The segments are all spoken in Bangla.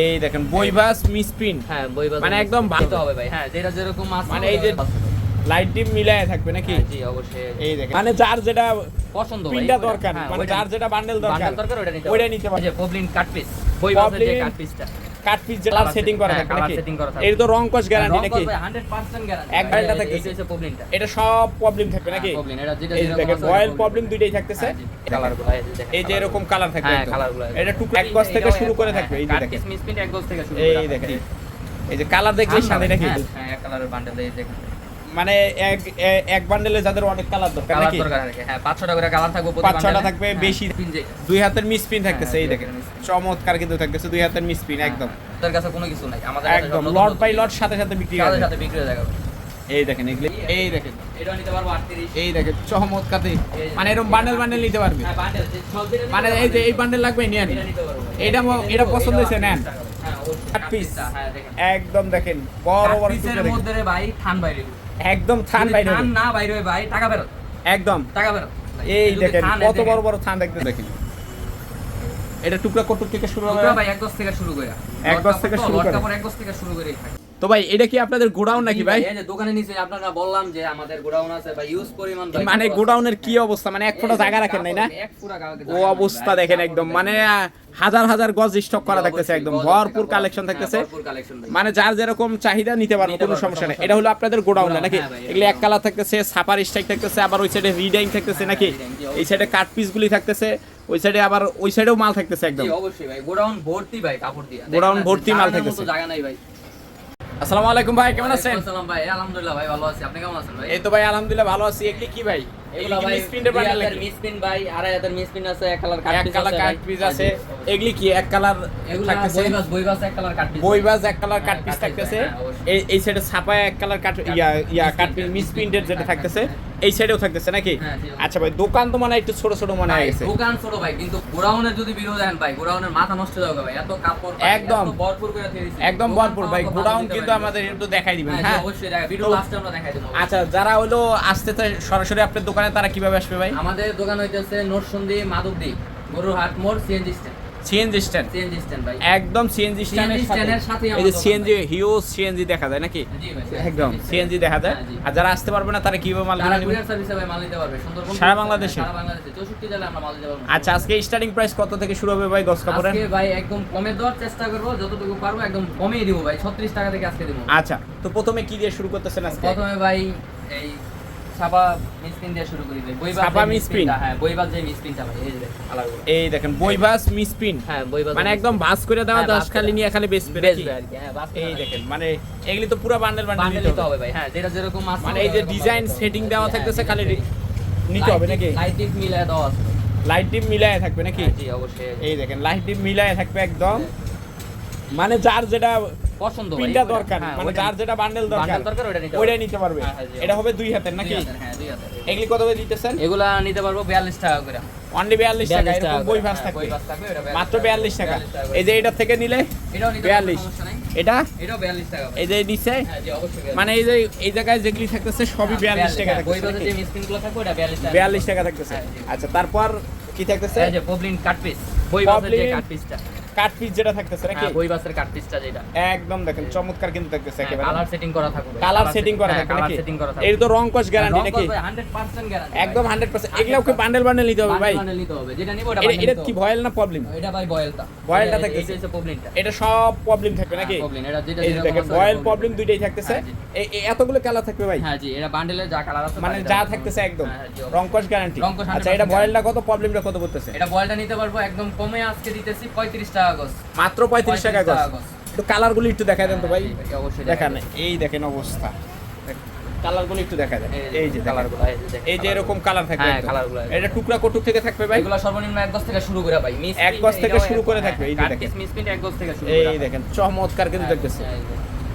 এই দেখেন বইবাস মিসপ্রিন্ট। হ্যাঁ বইবাস মানে একদম ভালো হবে ভাই। হ্যাঁ যেটা যেরকম আছে মানে এই যে লাইট ডিম মিলায় থাকবে নাকি? জি অবশ্যই। এই দেখেন মানে যার যেটা পছন্দ ভাই প্রিন্টটা দরকার, মানে যার যেটা বান্ডেল দরকার ওইটা নিতে পারবে। এই যে পবলিন কাট পিস, বইবাসের যে কাট পিসটা, কাট পিস যেটা সেটিং করা থাকে নাকি? থাকে। এর তো রং কস গ্যারান্টি নাকি? 100% গ্যারান্টি। এক ঘন্টা থাকে। এই যে পবলিনটা, এটা সব প্রবলেম থাকবে নাকি? পবলিন এটা যেটা এই দেখেন রয়্যাল প্রবলেম দুইটাই থাকতেছে। কালারগুলো এই যে এরকম কালার থাকবে হ্যাঁ একদম। কালারগুলো এটা টুকু এক গজ থেকে শুরু করে থাকবে। এই যে কাট দেখেন পিস মিসপ্রিন্ট এক গজ থেকে শুরু করে। এই দেখেন এই যে কালার দেখলে সাথে নাকি? হ্যাঁ এক কালারের বান্ডেল এই দেখেন। মানে এক বান্ডেলে যাদের অনেক কালার দরকার নাকি? হ্যাঁ 5-6টা করে কালার থাকবে প্রতি বান্ডেলে। 5-6টা থাকবে বেশি। দুই হাতের মিসপ্রিন্ট থাকতেছে। এই দেখেন চমৎকার কিন্তু থাকতেছে দুই হাতের মিসপ্রিন্ট একদম। আমাদের কাছে কোনো কিছু নাই, আমাদের একদম লট বাই লট সাথে সাথে বিক্রি হবে। সাথে বিক্রি হয়ে যাবে। এই দেখেন এগুলি এই দেখেন এটা নিতে পারবো 38। এই দেখেন চমৎকার মানে এরকম বান্ডেল বান্ডেল নিতে পারবে। হ্যাঁ বান্ডেল মানে এই যে এই বান্ডেল লাগবে নিয়ে নিন। এটা নিতে পারবো। এটা পছন্দ হয়েছে নেন। হ্যাঁ অবশ্যই। কাট পিস হ্যাঁ দেখেন একদম দেখেন বড় বড় পিসের টুকরো মধ্যে রে ভাই থান বাইরে। একদম থান বাইরে থান না বাইরে ভাই টাকা ফেরত। একদম টাকা ফেরত। এই দেখেন কত বড় বড় থান দেখেন। এটা টুকরা কত থেকে শুরু হবে? ভাই এক গজ থেকে শুরু করে। এক গজ থেকে শুরু করে। তারপর এক গজ থেকে শুরু করে থাকে। তো ভাই এটা কি আপনাদের গোডাউন নাকি ভাই? এই যে দোকানে নিচে আপনারা বললাম যে আমাদের গোডাউন আছে ভাই, ইউজ পরিমাণ ভাই। মানে গোডাউনের কি অবস্থা, মানে এক ফোঁটা জায়গা রাখেন নাই না? এক পুরা ও অবস্থা দেখেন একদম মানে হাজার হাজার গজ স্টক করা থাকতেছে, একদম ভরপুর কালেকশন থাকতেছে। মানে যার যেরকম চাহিদা নিতে পারবে, কোনো সমস্যা নেই। এটা হলো আপনাদের গোডাউন নাকি? এগুলো এক কালার থাকতেছে, ছাপার স্ট্রাইক থাকতেছে, আবার ওই সাইডে রিডাইং থাকতেছে নাকি? এই সাইডে কাট পিস গুলি থাকতেছে, ওই সাইডে আবার ওই সাইডেও মাল থাকতেছে একদম। অবশ্যই ভাই গোডাউন ভর্তি ভাই কাপড় দিয়া। গোডাউন ভর্তি মাল থাকতেছে। জায়গা নাই ভাই। আসসালামু আলাইকুম ভাই, কেমন আছেন? আসসালাম ভাই, আলহামদুলিল্লাহ ভাই ভালো আছি। আপনি কেমন আছেন ভাই? এই তো ভাই আলহামদুলিল্লাহ ভালো আছি। এগুলি কি ভাই? এগুলা ভাই মিসপ্রিন্টের বান্ডেল নাকি? মিসপ্রিন্ট ভাই, 2500 মিসপ্রিন্ট আছে, এক কালার কাট এক পিস কালার আছে, কাট পিস আছে। এগুলি কি এক কালার থাকতেছে? বইবাস এক কালার কাট পিস। বইবাস এক কালার কাট পিস থাকতেছে। এই সাইডে ছাপায় এক কালার কাট কাট পিস মিসপ্রিন্টেড যেটা থাকতেছে, এই সাইডেও থাকতেছে নাকি? আচ্ছা ভাই দোকান তো মানে একটু ছোট ছোট মনে হয়ে গেছে। দোকান ছোট ভাই, কিন্তু গোডাউনের যদি ভিডিও দেখেন ভাই, গোডাউনের মাথা নষ্ট হয়ে যাবে ভাই। এত কাপড় একদম ভরপুর করে দিয়েছি, একদম ভরপুর ভাই। গোডাউন কিন্তু আমাদের একটু দেখাই দিবেন। হ্যাঁ অবশ্যই দেখা ভিডিও লাস্টে আমরা দেখাই দেব। আচ্ছা যারা হলো আসতে চায় সরাসরি আপনার দোকানে, তারা কিভাবে আসবে ভাই? আমাদের দোকান হইতেছে নরসিংদী মাধবদী গরুরহাট মোড়, CNG stand. CNG stand, CNG stand ভাই, একদম সিএনজি স্ট্যান্ডের সাথে। এই যে সিএনজি হিউজ সিএনজি দেখা যায় নাকি? জি ভাই একদম সিএনজি দেখা যায়। আর যারা আসতে পারবে না তারা কিভাবে মাল তারা নেবে? কুরিয়ার সার্ভিসে ভাই মাল নিতে পারবে সুন্দরবন সারা বাংলাদেশে? সারা বাংলাদেশে 64 জেলায় আমরা মাল দিতে পারবো। আচ্ছা আজকে স্টার্টিং প্রাইস কত থেকে শুরু হবে ভাই 10 কাপড়ের? আজকে ভাই একদম কমে দেওয়ার চেষ্টা করব, যতটুকু পারবো একদম কমেই দিব ভাই। 36 টাকা থেকে আজকে দিব। আচ্ছা তো প্রথমে কি দিয়ে শুরু করতেছেন আজকে? প্রথমে ভাই এই ছাপা মিসপ্রিন্ট দিয়ে শুরু করি ভাই। বইবাস ছাপা মিসপ্রিন্ট। হ্যাঁ বইবাস যে মিসপ্রিন্টটা ভাই, এই যে কালারগুলো। এই দেখেন বইবাস মিসপ্রিন্ট। হ্যাঁ বইবাস মানে একদম ভাঁজ করে দেওয়া, 10 খালি নিয়ে খালি বেচবে নাকি? আর কি। হ্যাঁ বাস এই দেখেন মানে এগুলি তো পুরো বান্ডেল বান্ডেল বান্ডেল নিতে নিতে হবে হবে ভাই। হ্যাঁ যেটা যেরকম আছে মানে এই যে ডিজাইন সেটিং দেওয়া থাকতেছে, খালি নিতে হবে নাকি? লাইট ডিপ মিলায় দেওয়া আছে। লাইট ডিপ মিলায় থাকবে নাকি? জি অবশ্যই। এই দেখেন লাইট ডিপ মিলায় থাকবে একদম। মানে যার যেটা পছন্দ ভাই প্রিন্টটা দরকার, মানে যার যেটা বান্ডেল দরকার ওইটা নিতে পারবে। এটা হবে দুই হাতের নাকি? হ্যাঁ দুই হাতে। এগুলি কত করে দিতেছেন? এগুলা নিতে পারবো 42 টাকা করে। অনলি 42 টাকা। এরকম বই ভাঁজ থাকবে বইবাস থাকবে, এটা মাত্র 42 টাকা। এই যে এটা থেকে নিলে এটাও নিতে 42, সমস্যা নাই। এটা এটাও 42 টাকা ভাই। এই যে নিচে হ্যাঁ জি অবশ্যই। মানে এই যে এই জায়গায় যেগুলি থাকতেছে সবই 42 টাকা থাকতেছে বইবাসে নাকি? যে মিসপ্রিন্ট গুলো থাকবে ওটা 42 টাকা। 42 টাকা থাকতেছে। আচ্ছা তারপর কি থাকতেছে? এই যে পবলিন কাট পিস, বইবাসের যে কাট পিসটা, কাট পিস যেটা থাকতেছে নাকি? হ্যাঁ বইবাসের কাট পিসটা যেটা একদম দেখেন চমৎকার কিন্তু থাকতেছে একেবারে। কালার সেটিং করা থাকবে। কালার সেটিং করা থাকবে কালার নাকি? সেটিং করা থাকবে। এর তো রং কস গ্যারান্টি নাকি? 100% গ্যারান্টি। একদম 100%। এগুলাও কি বান্ডেল বান্ডেল নিতে হবে ভাই? বান্ডেল নিতে হবে, যেটা নিব ওটা এটা কি ভয়েল না প্রবলেম? এটা ভাই বয়েলটা। বয়েলটা থাকতেছে। এটা হচ্ছে পবলিনটা। এটা সব প্রবলেম থাকবে নাকি? পবলিন এটা যেটা এই দেখেন বয়েল প্রবলেম দুইটাই থাকতেছে। এই এতগুলো কালার থাকবে ভাই? হ্যাঁ জি, এটা বান্ডেলে যা কালার আছে মানে যা থাকতেছে একদম রং কস গ্যারান্টি। রং কস 100% আচ্ছা এটা বয়েলটা কত, প্রবলেমটা কত করতেছে? এটা বয়েলটা নিতে পারবো একদম কমে আজকে দিতেছি 35 টাকা গজ। মাত্র 35 টাকা গজ। একটু কালারগুলো একটু দেখায় দেন তো ভাই। অবশ্যই দেখেন এই দেখেন অবস্থা, কালারগুলো একটু দেখা যায়। এই যে কালারগুলো এই যে এরকম কালার থাকবে। হ্যাঁ কালারগুলো। এটা টুকরা কটুক থেকে থাকবে ভাই? এগুলো সর্বনিম্ন 1 গজ থেকে শুরু করে ভাই। মিস 1 গজ থেকে শুরু করে থাকবে। এই যে দেখেন মিস প্রিন্ট 1 গজ থেকে শুরু করে। এই দেখেন চমৎকার কিন্তু থাকতেছে,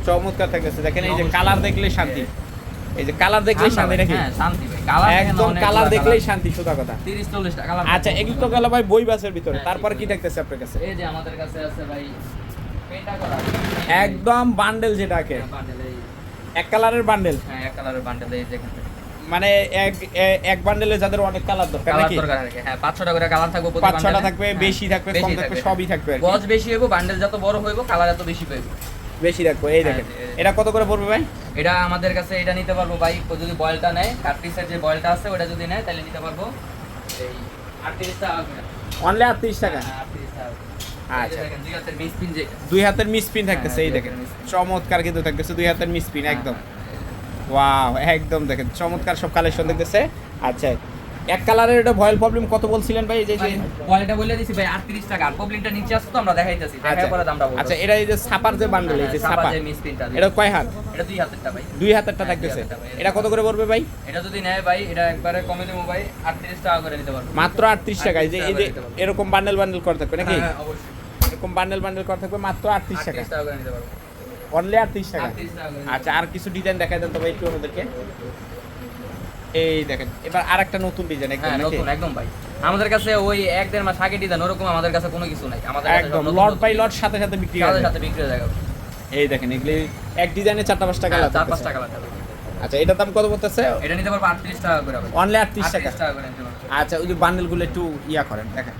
চমৎকার থাকতেছে। দেখেন এই যে কালার দেখলেই শান্তি। এই যে কালার দেখলেই শান্তি নাকি? হ্যাঁ শান্তি ভাই। কালার একদম কালার দেখলেই শান্তি, সোজা কথা। 30-40 টাকা কালার। আচ্ছা এগুলো তো গেল ভাই বই বাসের ভিতরে। তারপর কি দেখতেছে আপনার কাছে? এই যে আমাদের কাছে আছে ভাই পেটা করা একদম বান্ডেল যেটাকে বান্ডেল। এক কালারের বান্ডেল। হ্যাঁ এক কালারের বান্ডেল। এই দেখেন মানে এক বান্ডেলে যাদের অনেক কালার দরকার কালার নাকি দরকার আর কি। হ্যাঁ 5-6টা করে কালার থাকবে প্রতি 5-6টা বান্ডেলে। থাকবে, হ্যাঁ, বেশি থাকবে, কম থাকবে, সবই থাকবে আর কি। গজ বেশি হইব, বান্ডেল যত বড় হইব কালার এত বেশি পাইব। বেশি থাকবে। এই দেখেন হ্যাঁ, এটা কত করে পড়বে ভাই? এটা আমাদের কাছে এটা নিতে পারবো ভাই, যদি বয়েলটা নেয়, কাটপিসের যে বয়েলটা আছে ওটা যদি নেয় তাহলে নিতে পারবো এই 38 টাকা করে। অনলি 38 টাকা। হ্যাঁ, 38 টাকা। আচ্ছা, দেখেন দুই হাতের মিসপিন যে দুই হাতের মিসপিন থাকতেছে। এই দুই দেখেন হাতের মিসপিন। চমৎকার কিন্তু থাকতেছে দুই হাতের মিসপিন একদম। হ্যাঁ, ওয়াও, একদম দেখেন চমৎকার সব কালেকশন দেখতেছে। আচ্ছা, এক কালারের এটা ভয়েল প্রবলেম কত বলছিলেন ভাই? এই যে ভাই, বয়েলটা বলে দিছি ভাই 38 টাকা, আর প্রবলেমটা নিচে আছে তো আমরা দেখাইতেছি, দেখার পরে দামটা বলবো। আচ্ছা, এটা এই যে ছাপার যে বান্ডেল, এই যে ছাপা, যে মিসপিনটা এটা কয় হাত? এটা দুই হাতেরটা ভাই। দুই হাতেরটা হ্যাঁ, থাকতেছে। দুই হাতেরটা ভাই। এটা কত করে পড়বে ভাই? এটা যদি নেয় ভাই, এটা একবারে কমে দেবো ভাই, 38 টাকা করে নিতে পারবো। মাত্র 38 টাকা। এই যে 38 টাকা করে এরকম বান্ডেল করা থাকবে নাকি? হ্যাঁ, অবশ্যই। এরকম বান্ডেল করা থাকবে মাত্র 38 টাকা। 38 টাকা করে নিতে পারবো। অনলি 38 টাকা। 38 টাকা করে নিতে আচ্ছা, আর কিছু ডিজাইন দেখাই দেন তো ভাই একটু আমাদেরকে। এই দেখেন এবার আরেকটা নতুন ডিজাইন একদম হ্যাঁ, নাকি? নতুন একদম ভাই। আমাদের কাছে ওই 1-1.5 মাস আগে ডিজাইন ওরকম আমাদের কাছে কোনো কিছু নাই। আমাদের কাছে একদম সব নতুন লট নতুন বাই লট ডিজাইন। সাথে সাথে বিক্রি সাথে হয়। সাথে বিক্রি হয়ে যাবে। এই দেখেন এগুলি এক ডিজাইনে 4-5টা কালার 4-5 টাকা লাগবে। আচ্ছা, এটার দাম কত পড়তেছে? এটা নিতে পারবো 38 টাকা করে ভাই। অনলি 38 টাকা। 38 টাকা করে নিতে পারবো। আচ্ছা, ওই যে বান্ডেলগুলো একটু ইয়া করেন দেখেন।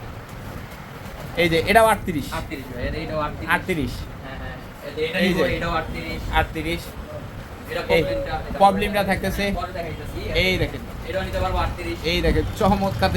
এই যে এটাও 38 38 ভাই, এটাও 38। 38 হ্যাঁ, হ্যাঁ। এটা এই নিবো, যে। এটাও 38। 38 এটা এই প্রবলেমটা প্রবলেমটা থাকতেছে। পরে দেখাইতেছি। এই দেখেন, এটাও নিতে পারবো 38। এই দেখেন চমৎকার।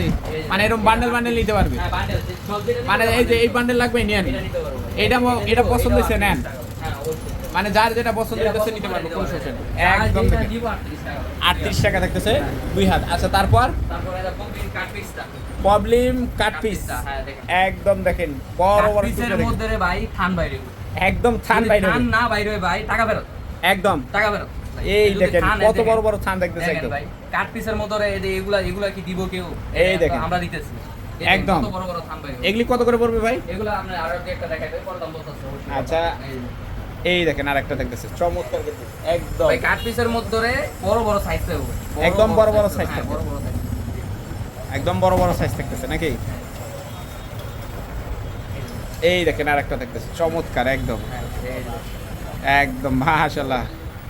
মানে এরকম বান্ডেল নিতে পারবে। হ্যাঁ, বান্ডেল সব যেটা মানে এই যে এই বান্ডেল লাগবে নিয়ে এটা নিতে পারবো ভাই। এটা পছন্দ হয়েছে নেন। হ্যাঁ, অবশ্যই। মানে যার যেটা পছন্দ হইতেছে নিতে পারবে, কোনো সমস্যা নেই। একদম যেটা দেখেন দিব 38 টাকা। 38 টাকা থাকতেছে দুই হাত। আচ্ছা, তারপর তারপরে এটা কমপ্লিট কাট পিসটা। Problem cut piece. হ্যাঁ, দেখেন। একদম দেখেন বড় বড় পিসের টুকরো দেখেন। মধ্যে রে ভাই থান বাইরে। একদম থান বাইরে থান হবে। না বাইরে হয় ভাই, টাকা ফেরত। একদম টাকা ফেরত। ভাই, এই যদি দেখেন থান কত দেখেন। বড় বড় থান দেখতেছে দেখেন একদম। ভাই, কাট পিসের মধ্যে রে এগুলা কি দিব কেউ? এই এটা দেখেন। আমরা দিতেছি। এই একদম। কত বড় বড় থান বাইরে। এগুলি কত করে পড়বে ভাই? এগুলা আপনি আরো একটা দেখাইবে, পরে দাম বলতেছে অবশ্যই। আচ্ছা। এই যে। এই দেখেন আরেকটা দেখতেছে চমৎকার কিন্তু একদম। ভাই কাট পিসের মধ্যে রে বড় বড় সাইজ থাকবে। একদম বড় বড় size হ্যাঁ, থাকবে। বড় বড় সাইজ। একদম বড় বড় সাইজ থাকতেছে নাকি? এই দেখেন আরেকটা দেখতেছে চমৎকার একদম। হ্যাঁ, এই যে। একদম মাশাআল্লাহ।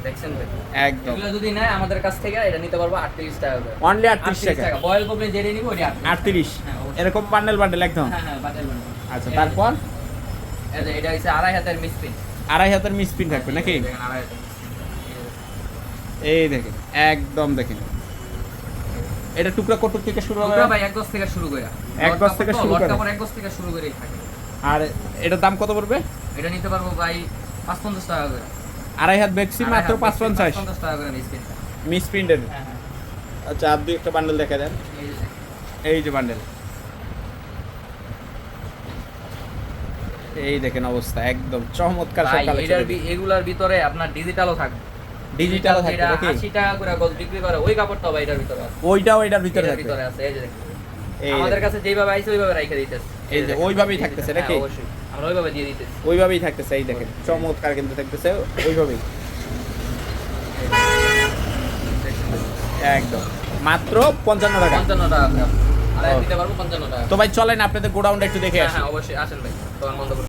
দেখছেন ভাই? একদম এগুলো যদি নেয় আমাদের কাছ থেকে এটা নিতে পারবো 38 টাকা করে। অনলি 38 টাকা। বয়েল করলে যেটা নিব ওটা 38 হ্যাঁ, অবশ্যই। এরকম বান্ডেল একদম। হ্যাঁ, হ্যাঁ, বাটার বাটার। আচ্ছা, তারপর এই যে এটা হইছে 2.5 হাতের মিসপিন। 2.5 হাতের মিসপিন থাকবে নাকি? দেখেন 2.5 হাতের এই দেখেন একদম দেখেন এটা টুকরা কত থেকে শুরু হবে? টুকরা ভাই 1 গজ থেকে শুরু করে। এক গজ থেকে শুরু করে। লটকা পর 1 গজ থেকে শুরু করেই থাকে। আর এটার দাম কত পড়বে? এটা নিতে পারবো ভাই 550 টাকা করে। 2.5 হাত বেক্সি মাত্র 550 550 টাকা করে মিসপিনটা। মিসপ্রিন্টের। হ্যাঁ, হ্যাঁ। আচ্ছা, আর দুই একটা বান্ডেল দেখা দেন। এই যে এই যে বান্ডেল, এই দেখেন অবস্থা একদম চমৎকার সব ভাই কালেকশন। এগুলার ভিতরে আপনার ডিজিটালও থাকবে। ডিজিটাল থাকবে যেটা নাকি? 80 টাকা করে গজ বিক্রি করে ওই কাপড়টাও ভাই এটার ভিতরে আছে। ওইটাও এটার ভিতরে এটার থাকবে। ভিতরে আছে, এই যে দেখেন। এই আমাদের কাছে যেভাবে আইছে ওইভাবে রাইখা দিতেছে। এই যে ওইভাবেই থাকতেছে নাকি? হ্যাঁ, অবশ্যই আমরা ওইভাবে দিয়ে দিতেছি। ওইভাবেই থাকতেছে। এই দেখেন চমৎকার কিন্তু থাকতেছে ওইভাবেই একদম মাত্র 55 টাকা। 55 টাকা করে। আর ও। দিতে পারবো 55 টাকা। তো ভাই চলেন আপনাদের গোডাউনটা একটু দেখে হ্যাঁ, আসি। হ্যাঁ, অবশ্যই আসেন ভাই। দোকান বন্ধ করুন।